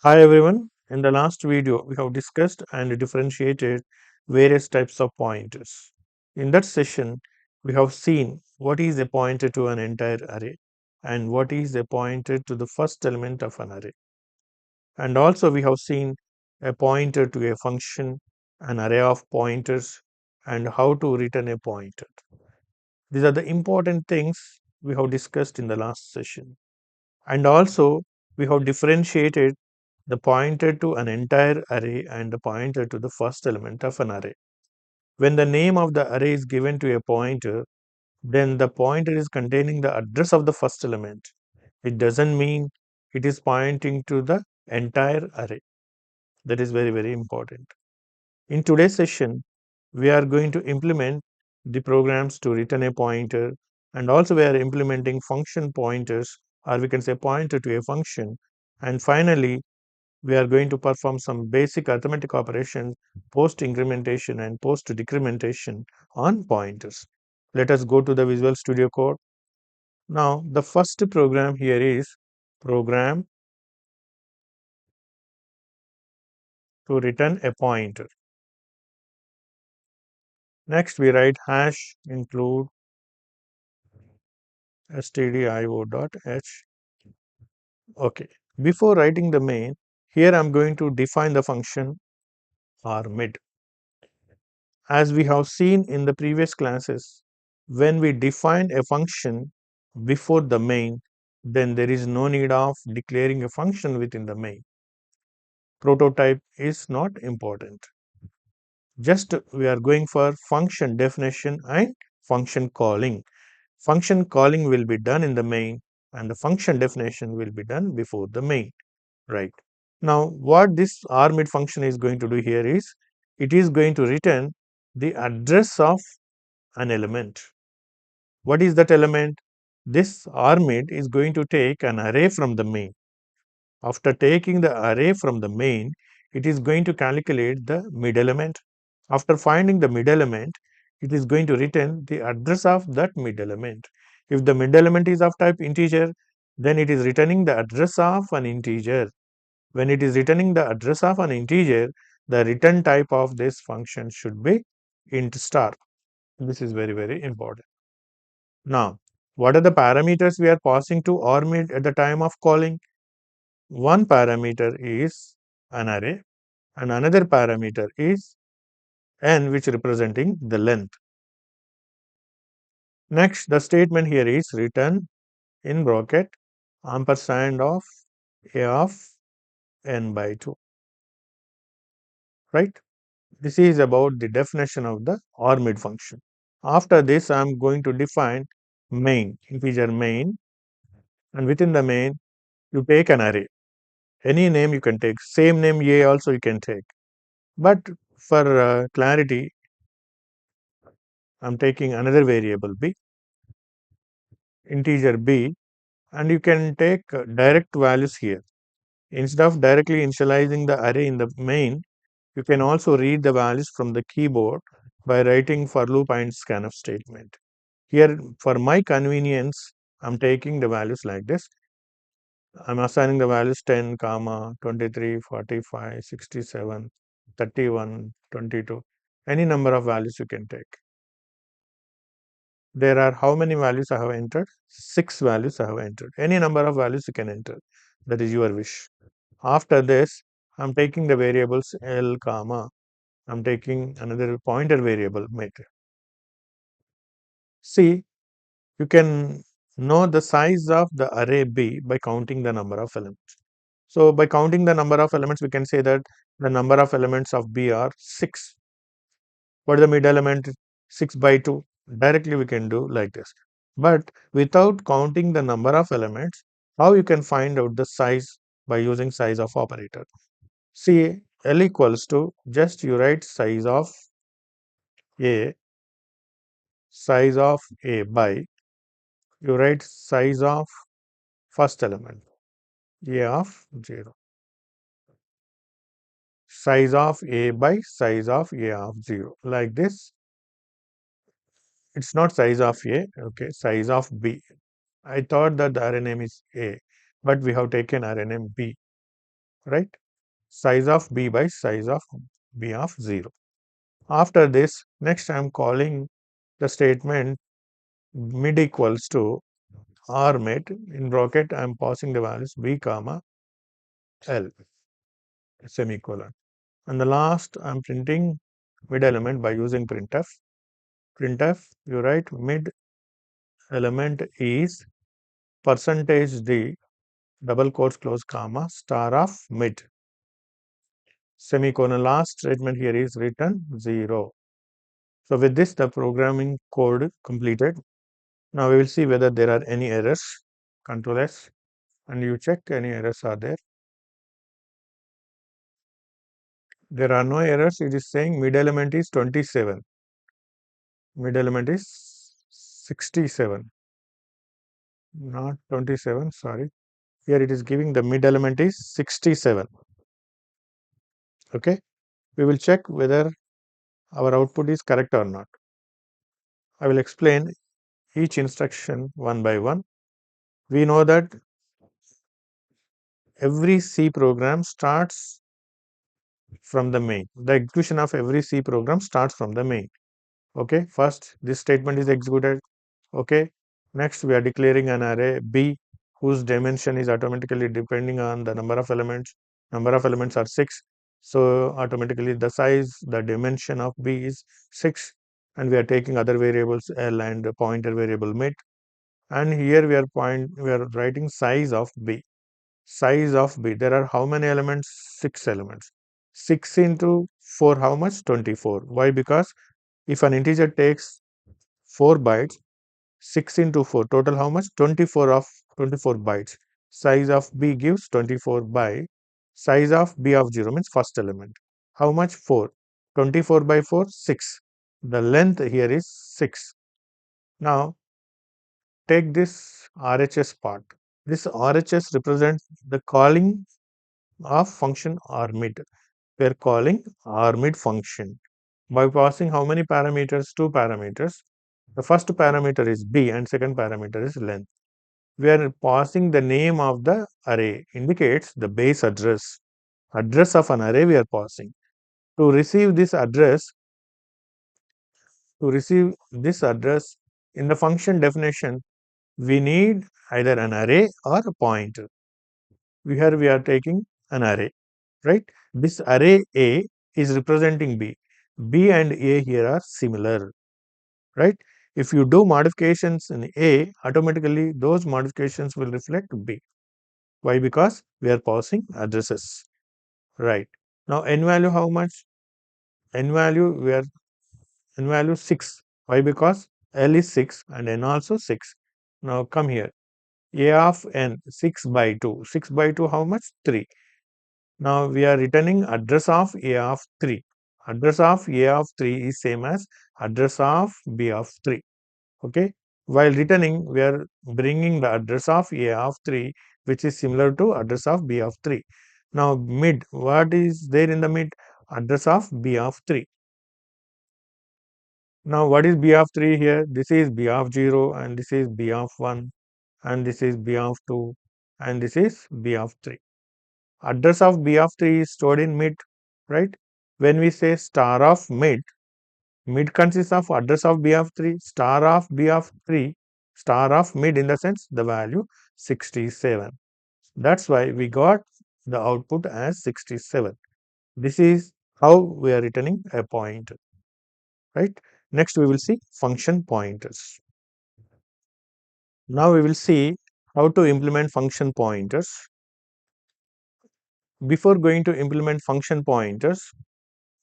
Hi everyone. In the last video, we have discussed and differentiated various types of pointers. In that session, we have seen what is a pointer to an entire array and what is a pointer to the first element of an array. And also we have seen a pointer to a function, an array of pointers, and how to return a pointer. These are the important things we have discussed in the last session. And also we have differentiated the pointer to an entire array and the pointer to the first element of an array. When the name of the array is given to a pointer, then the pointer is containing the address of the first element. It doesn't mean it is pointing to the entire array. That is very, very important. In today's session, we are going to implement the programs to return a pointer, and also we are implementing function pointers, or we can say pointer to a function. And finally, we are going to perform some basic arithmetic operations, post incrementation and post decrementation on pointers. Let us go to the Visual Studio Code. Now, the first program here is program to return a pointer. Next, we write hash include stdio.h. Okay. Before writing the main, here I'm going to define the function armid. As we have seen in the previous classes, when we define a function before the main, then there is no need of declaring a function within the main. Prototype is not important. Just we are going for function definition and function calling. Function calling will be done in the main and the function definition will be done before the main, right? Now, what this armid function is going to do here is, it is going to return the address of an element. What is that element? This armid is going to take an array from the main. After taking the array from the main, it is going to calculate the mid element. After finding the mid element, it is going to return the address of that mid element. If the mid element is of type integer, then it is returning the address of an integer. When it is returning the address of an integer, the return type of this function should be int star. This is very, very important. Now, what are the parameters we are passing to armid at the time of calling? One parameter is an array and another parameter is n, which representing the length. Next, the statement here is return in bracket ampersand of a of n by 2, right? This is about the definition of the armid function. After this, I am going to define main, integer main, and within the main, you take an array. Any name you can take, same name A also you can take. But for clarity, I'm taking another variable b, integer b, and you can take direct values here. Instead of directly initializing the array in the main, you can also read the values from the keyboard by writing for loop and scanf statement. Here, for my convenience, I'm taking the values like this. I'm assigning the values 10, 23, 45, 67, 31, 22. Any number of values you can take. There are how many values I have entered? 6 values I have entered. Any number of values you can enter. That is your wish. After this, I'm taking the variables L, I'm taking another pointer variable method. See, you can know the size of the array B by counting the number of elements. So, by counting the number of elements, we can say that the number of elements of B are 6. What is the mid element? 6 by 2. Directly we can do like this. But without counting the number of elements, how you can find out the size by using size of operator? See, L equals to, just you write size of A by, you write size of first element A of 0. Size of A by size of A of 0. Like this. It's not size of A, okay, size of B. I thought that the array name is A, but we have taken array name B. right? Size of b by size of b of 0. After this, next I am calling the statement mid equals to r mid. In bracket, I am passing the values b comma l semicolon. And the last, I am printing mid element by using printf. Printf, you write mid element is percentage d double quotes close comma star of mid semicolon. Last statement here is return 0. So with this, the programming code completed. Now we will see whether there are any errors. Control S, and you check any errors are there. There are no errors. It is saying mid element is 27. Mid element is 67. Not 27, sorry. Here it is giving the mid element is 67. Okay. We will check whether our output is correct or not. I will explain each instruction one by one. We know that every C program starts from the main. The execution of every C program starts from the main. Okay, first this statement is executed. Okay, next we are declaring an array B whose dimension is automatically depending on the number of elements. Number of elements are 6. So automatically the size, the dimension of B is 6, and we are taking other variables L and pointer variable mid. And here we are writing size of B. Size of B. There are how many elements? 6 elements. 6 into 4, how much? 24. Why? Because if an integer takes 4 bytes, 6 into 4, total how much? 24 of 24 bytes. Size of B gives 24 by size of B of 0 means first element. How much? 4. 24 by 4, 6. The length here is 6. Now take this RHS part. This RHS represents the calling of function RMID. We are calling RMID function by passing how many parameters? 2 parameters. The first parameter is B and second parameter is length. We are passing the name of the array, indicates the base address. Address of an array we are passing. To receive this address, in the function definition, we need either an array or a pointer. Here we are taking an array, right? This array A is representing B. B and A here are similar, right? If you do modifications in A, automatically those modifications will reflect B. Why? Because we are passing addresses, right? Now n value how much? N value n value 6. Why? Because L is 6 and n also 6. Now come here. A of n 6 by 2. 6 by 2 how much? 3. Now we are returning address of A of 3. Address of A of 3 is same as address of B of 3. Okay. While returning, we are bringing the address of A of 3, which is similar to address of B of 3. Now mid, what is there in the mid? Address of B of 3. Now what is B of 3 here? This is B of 0 and this is B of 1 and this is B of 2 and this is B of 3. Address of B of 3 is stored in mid, right? When we say star of mid, mid consists of address of B of 3, star of B of 3, star of mid in the sense the value 67. That's why we got the output as 67. This is how we are returning a pointer, right? Next we will see function pointers. Now we will see how to implement function pointers. Before going to implement function pointers,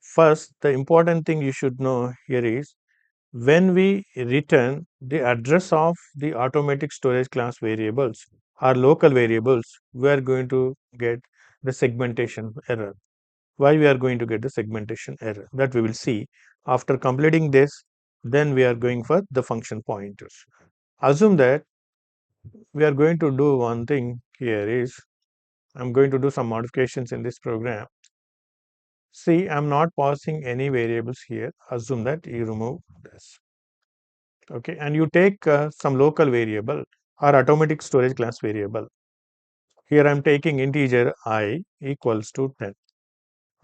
first the important thing you should know here is when we return the address of the automatic storage class variables or local variables, we are going to get the segmentation error. Why we are going to get the segmentation error? That we will see. After completing this, then we are going for the function pointers. Assume that we are going to do one thing here is, I'm going to do some modifications in this program. See, I'm not passing any variables here. Assume that you remove this. Okay, and you take some local variable or automatic storage class variable. Here I am taking integer I equals to 10.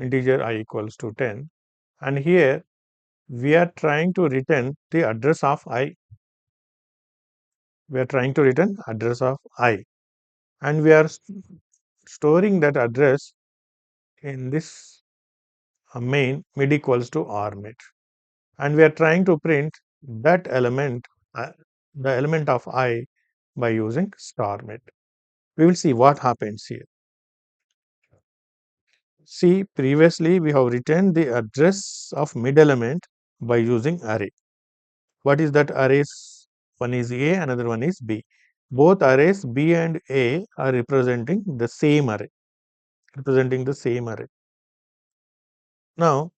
Integer I equals to 10. And here we are trying to return the address of I. We are trying to return address of I. And we are storing that address in this main mid equals to r mid. And we are trying to print that element, the element of I by using star mid. We will see what happens here. See, previously we have written the address of mid element by using array. What is that arrays? One is A, another one is B. Both arrays B and A are representing the same array. Now,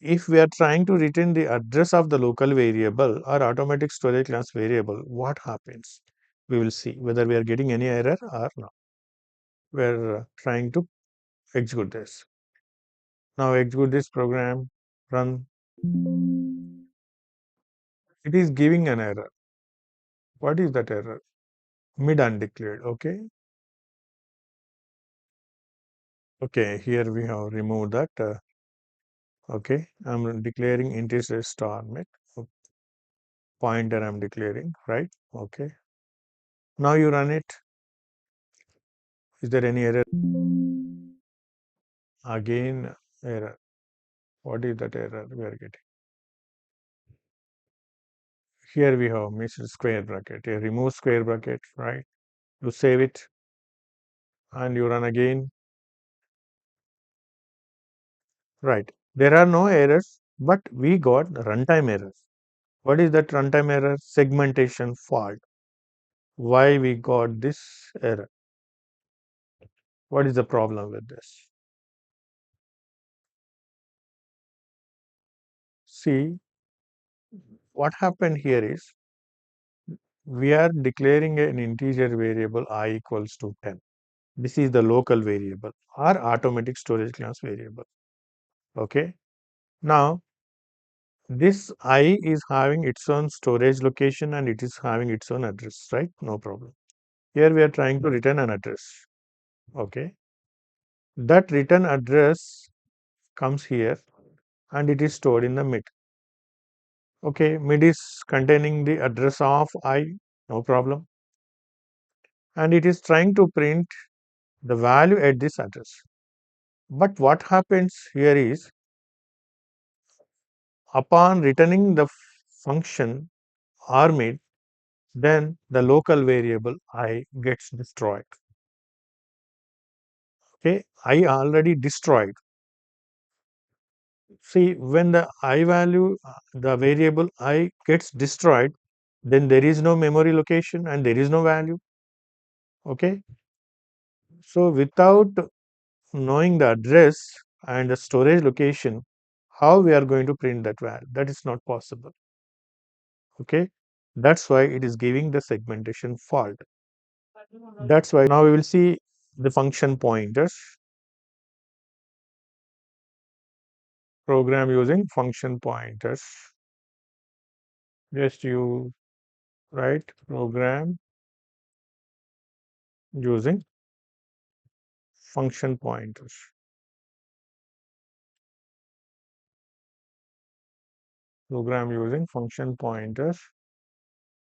if we are trying to return the address of the local variable or automatic storage class variable, what happens? We will see whether we are getting any error or not. We are trying to execute this. Now execute this program, run. It is giving an error. What is that error? Mid undeclared. Okay. Okay. Here we have removed that. Okay. I'm declaring integer star mid. Pointer I'm declaring, right? Okay. Now you run it. Is there any error? Again, error. What is that error we are getting? Here we have missed square bracket. Here remove square bracket, right? You save it and you run again. Right. There are no errors, but we got runtime errors. What is that runtime error? Segmentation fault. Why we got this error? What is the problem with this? See, what happened here is we are declaring an integer variable I equals to 10. This is the local variable or automatic storage class variable. Okay. Now, this I is having its own storage location and it is having its own address, right? No problem. Here we are trying to return an address. Okay. That return address comes here and it is stored in the mid. Okay. Mid is containing the address of I. No problem. And it is trying to print the value at this address. But what happens here is upon returning the function armid, then the local variable I gets destroyed. Okay, I already destroyed. See, when the I value, the variable I gets destroyed, then there is no memory location and there is no value. Okay, so without knowing the address and the storage location, how we are going to print that value? That is not possible. Okay, that's why it is giving the segmentation fault. That's why now we will see the function pointers. Program using function pointers. Just you write program using function pointers. Program using function pointers.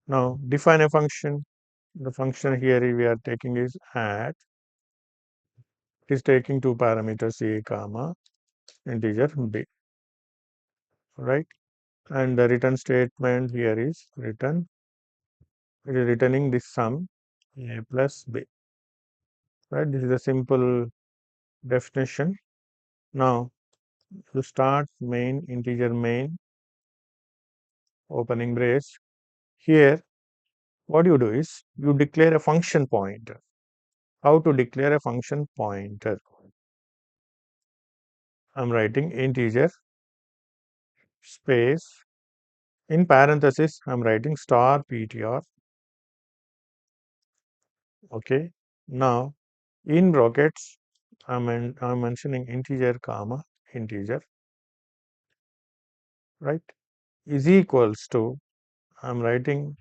Now define a function. The function here we are taking is add. It is taking two parameters a comma integer b, right? And the return statement here is return. It is returning this sum a plus b, right? This is a simple definition. Now to start main integer main opening brace. Here what you do is you declare a function pointer. How to declare a function pointer? I'm writing integer space in parenthesis. I'm writing star ptr. Okay. Now in brackets I'm mentioning integer comma integer, right, is equals to I'm writing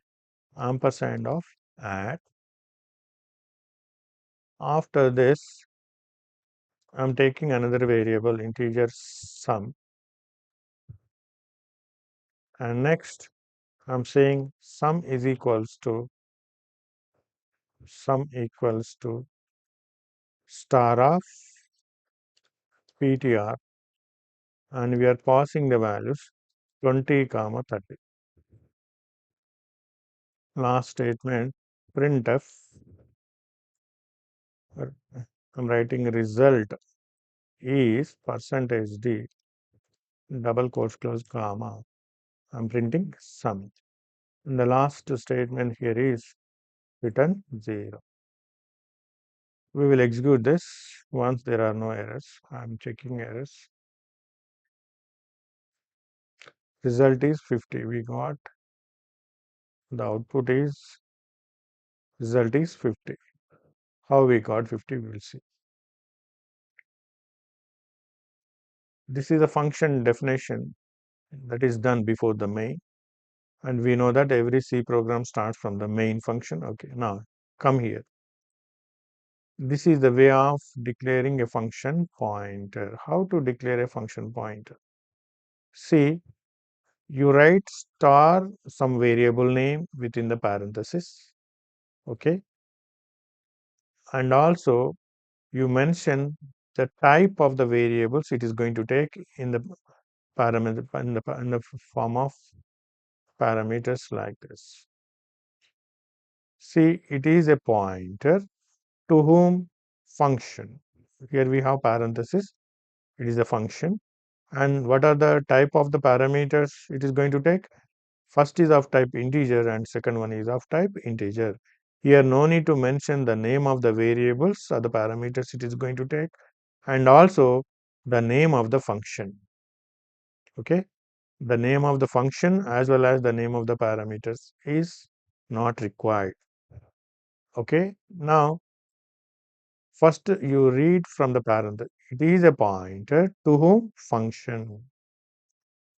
ampersand of add After this, I'm taking another variable integer sum, and next I'm saying sum equals to star of ptr, and we are passing the values 20 comma 30. Last statement printf, I'm writing result is percentage d double quotes close comma, I'm printing sum. And the last statement here is return 0. We will execute this once there are no errors. I'm checking errors. Result is 50. We got the output is result is 50. How we got 50, we will see. This is a function definition that is done before the main, and we know that every C program starts from the main function. Okay, now come here. This is the way of declaring a function pointer. How to declare a function pointer? See, you write star some variable name within the parenthesis. Okay, and also you mention the type of the variables it is going to take in the parameter in the form of parameters like this. See, it is a pointer to whom function. Here we have parenthesis. It is a function. And what are the type of the parameters it is going to take? First is of type integer and second one is of type integer. Here no need to mention the name of the variables or the parameters it is going to take, and also the name of the function. Okay, the name of the function as well as the name of the parameters is not required. Okay, now first you read from the parenthesis. It is a pointer to whom function.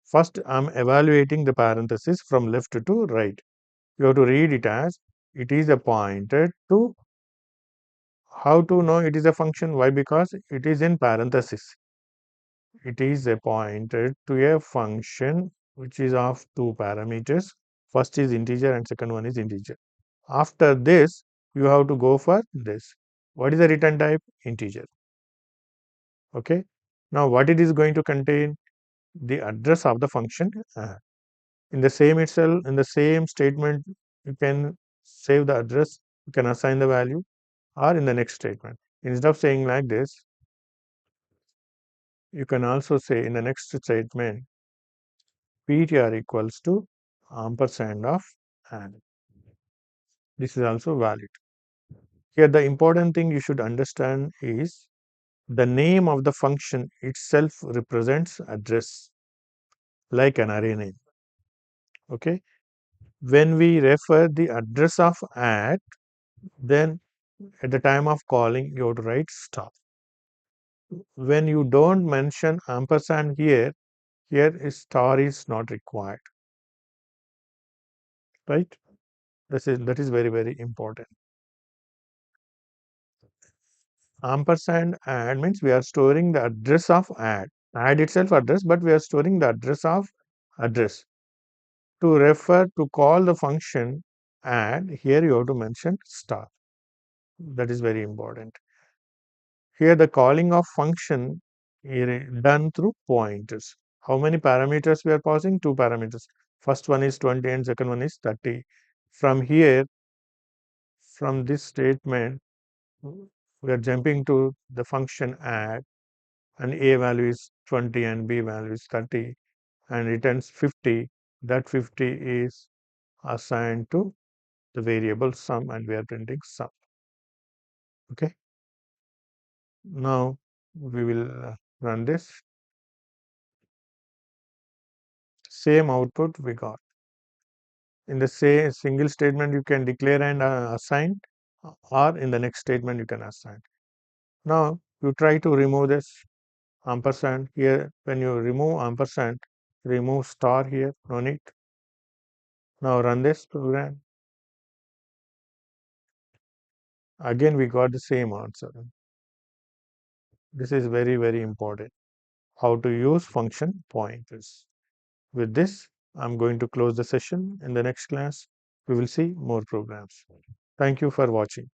First I'm evaluating the parenthesis from left to right. You have to read it as it is a pointer to. How to know it is a function? Why? Because it is in parenthesis. It is a pointer to a function which is of two parameters. First is integer and second one is integer. After this, you have to go for this. What is the return type? Integer. Okay. Now, what it is going to contain? The address of the function. In the same itself, in the same statement, you can save the address, you can assign the value, or in the next statement. Instead of saying like this, you can also say in the next statement, ptr equals to ampersand of and. This is also valid. Here, the important thing you should understand is the name of the function itself represents address, like an array name. Okay. When we refer the address of at, then at the time of calling, you have to write star. When you don't mention ampersand here, star is not required. Right? That is very, very important. Ampersand add means we are storing the address of add. Add itself address, but we are storing the address of address. To refer to call the function add, here you have to mention star. That is very important. Here the calling of function is done through pointers. How many parameters we are passing? Two parameters. First one is 20 and second one is 30. From here, from this statement, we are jumping to the function add, and a value is 20 and b value is 30, and returns 50. That 50 is assigned to the variable sum, and we are printing sum. Okay. Now we will run this. Same output we got. In the same single statement, you can declare and assign, or in the next statement, you can assign. Now you try to remove this ampersand here. When you remove ampersand, remove star here, no need. Now run this program. Again, we got the same answer. This is very, very important. How to use function pointers. With this, I'm going to close the session. In the next class, we will see more programs. Thank you for watching.